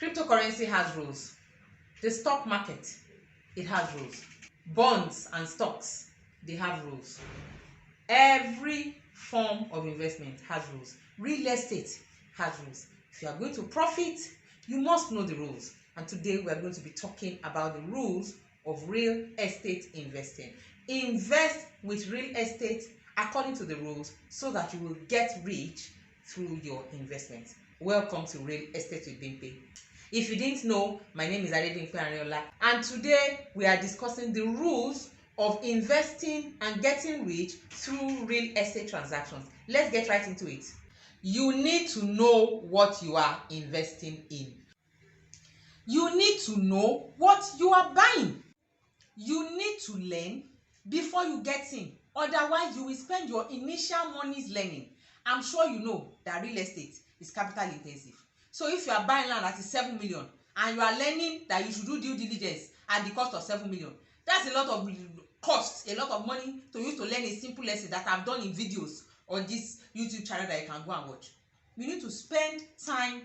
Cryptocurrency has rules. The stock market, it has rules. Bonds and stocks, they have rules. Every form of investment has rules. Real estate has rules. If you are going to profit, you must know the rules. And today we are going to be talking about the rules of real estate investing. Invest with real estate according to the rules so that you will get rich through your investment. Welcome to Real Estate with Bimpe. If you didn't know, my name is Bimpe Ariola, and today we are discussing the rules of investing and getting rich through real estate transactions. Let's get right into it. You need to know what you are investing in. You need to know what you are buying. You need to learn before you get in. Otherwise, you will spend your initial monies learning. I'm sure you know that real estate is capital intensive. So if you are buying land that is 7 million and you are learning that you should do due diligence at the cost of 7 million, that's a lot of cost, a lot of money to use to learn a simple lesson that I've done in videos on this YouTube channel that you can go and watch. You need to spend time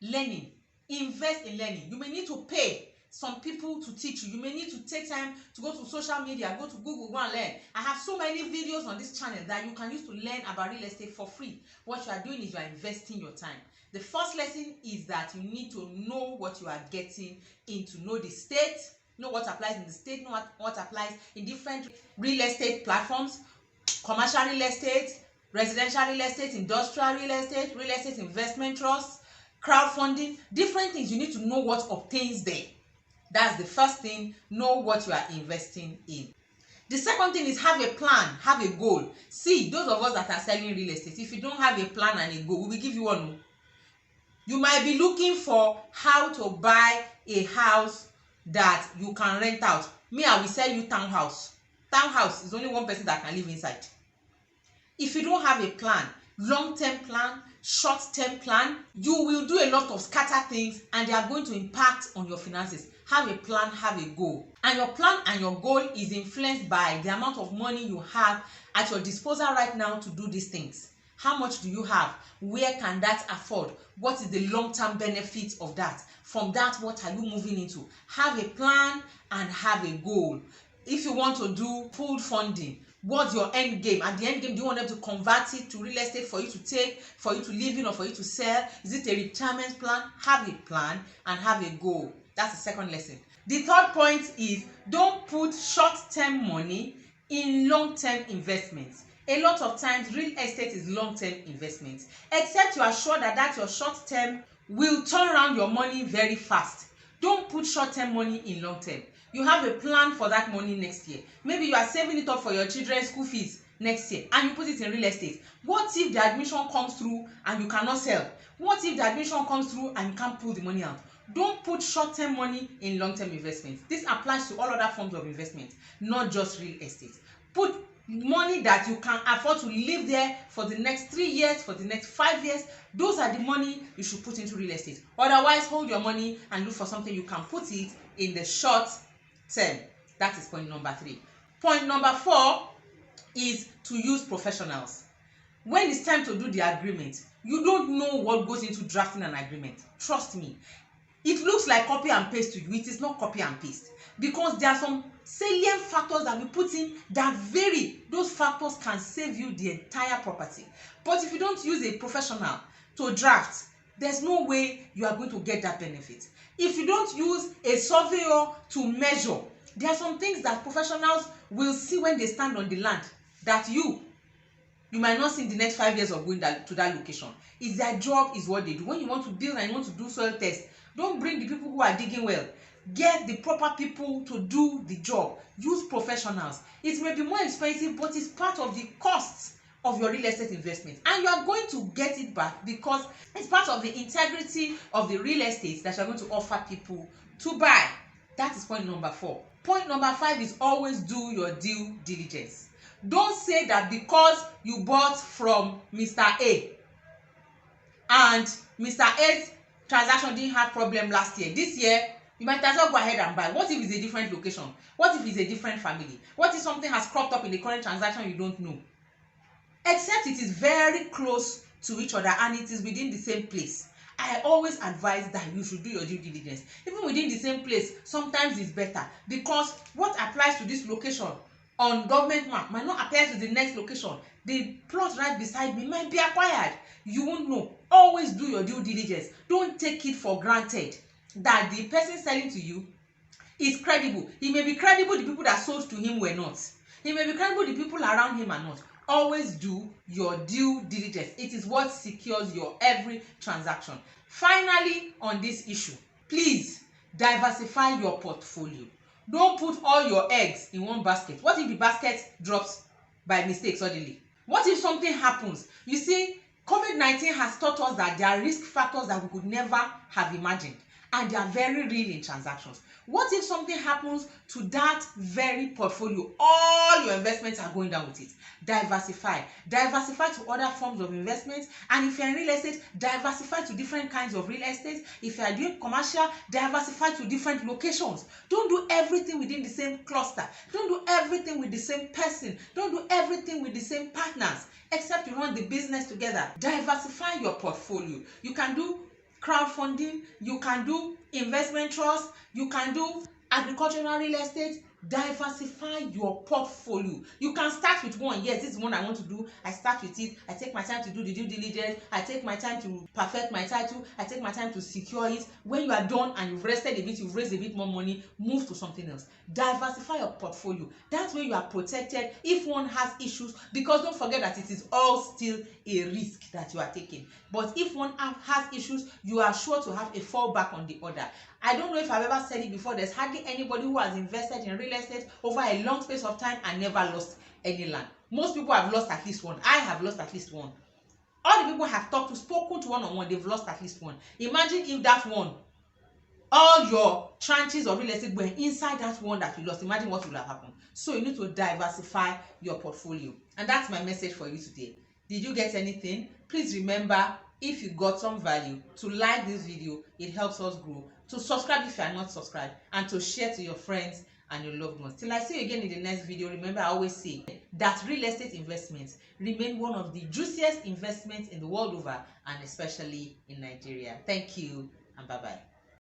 learning, invest in learning. You may need to pay some people to teach you. You may need to take time to go to social media, go to Google, go and learn. I have so many videos on this channel that you can use to learn about real estate for free. What you are doing is you are investing your time. The first lesson is that you need to know what you are getting into. Know the state, know what applies in the state, know what applies in different real estate platforms, commercial real estate, residential real estate, industrial real estate investment trusts, crowdfunding, different things. You need to know what obtains there. That's the first thing. Know what you are investing in. The second thing is have a plan, have a goal. See, those of us that are selling real estate, if you don't have a plan and a goal, we will give you one more. You might be looking for how to buy a house that you can rent out. Me, I will sell you townhouse. Townhouse is only one person that can live inside. If you don't have a plan, long-term plan, short-term plan, you will do a lot of scattered things and they are going to impact on your finances. Have a plan, have a goal. And your plan and your goal is influenced by the amount of money you have at your disposal right now to do these things. How much do you have? Where can that afford? What is the long-term benefit of that? From that, what are you moving into? Have a plan and have a goal. If you want to do pool funding, what's your end game? At the end game, do you want them to convert it to real estate for you to take, for you to live in, or for you to sell? Is it a retirement plan? Have a plan and have a goal. That's the second lesson. The third point is don't put short-term money in long-term investments. A lot of times, real estate is long-term investments, except you are sure that your short-term will turn around your money very fast. Don't put short-term money in long-term. You have a plan for that money next year. Maybe you are saving it up for your children's school fees next year and you put it in real estate. What if the admission comes through and you cannot sell? What if the admission comes through and you can't pull the money out? Don't put short-term money in long-term investments. This applies to all other forms of investment, not just real estate. Put money that you can afford to live there for the next 3 years, for the next 5 years. Those are the money you should put into real estate. Otherwise, hold your money and look for something you can put it in the short term. That is point number 3. Point number 4 is to use professionals. When it's time to do the agreement, you don't know what goes into drafting an agreement. Trust me. It looks like copy and paste to you. It is not copy and paste, because there are some salient factors that we put in that vary. Those factors can save you the entire property. But if you don't use a professional to draft, there's no way you are going to get that benefit. If you don't use a surveyor to measure, there are some things that professionals will see when they stand on the land that you might not see in the next 5 years of going to that location. It's their job, is what they do. When you want to build and you want to do soil tests, don't bring the people who are digging well. Get the proper people to do the job. Use professionals. It may be more expensive, but it's part of the costs of your real estate investment. And you are going to get it back because it's part of the integrity of the real estate that you are going to offer people to buy. That is point number 4. Point number 5 is always do your due diligence. Don't say that because you bought from Mr. A and Mr. A's transaction didn't have problem last year, this year you might as well go ahead and buy. What if it's a different location? What if it's a different family? What if something has cropped up in the current transaction you don't know? Except it is very close to each other and it is within the same place. I always advise that you should do your due diligence. Even within the same place, sometimes it's better, because what applies to this location on government map might not apply to the next location. The plot right beside me might be acquired. You won't know. Always do your due diligence. Don't take it for granted that the person selling to you is credible. He may be credible, the people that sold to him were not. He may be credible, the people around him are not. Always do your due diligence. It is what secures your every transaction. Finally, on this issue, please diversify your portfolio. Don't put all your eggs in one basket. What if the basket drops by mistake suddenly? What if something happens? You see, COVID-19 has taught us that there are risk factors that we could never have imagined, and they are very real in transactions. What if something happens to that very portfolio? All your investments are going down with it. Diversify. Diversify to other forms of investments. And if you're in real estate, diversify to different kinds of real estate. If you are doing commercial, diversify to different locations. Don't do everything within the same cluster. Don't do everything with the same person. Don't do everything with the same partners, except you run the business together. Diversify your portfolio. You can do crowdfunding, you can do investment trust, you can do agricultural real estate. Diversify your portfolio. You can start with one. Yes, this is one I want to do. I start with it. I take my time to do the due diligence. I take my time to perfect my title. I take my time to secure it. When you are done and you've rested a bit, you've raised a bit more money, move to something else. Diversify your portfolio. That way you are protected if one has issues, because don't forget that it is all still a risk that you are taking. But if one has issues, you are sure to have a fallback on the other. I don't know if I've ever said it before, there's hardly anybody who has invested in real estate over a long space of time and never lost any land. Most people have lost at least one. I have lost at least one. All the people I have talked to, spoken to one-on-one, they've lost at least one. Imagine if that one, all your tranches of real estate were inside that one that you lost. Imagine what would have happened. So you need to diversify your portfolio. And that's my message for you today. Did you get anything? Please remember, if you got some value, to like this video. It helps us grow. To subscribe if you are not subscribed, and to share to your friends and your loved ones. Till I see you again in the next video, remember I always say that real estate investments remain one of the juiciest investments in the world over, and especially in Nigeria. Thank you and bye-bye.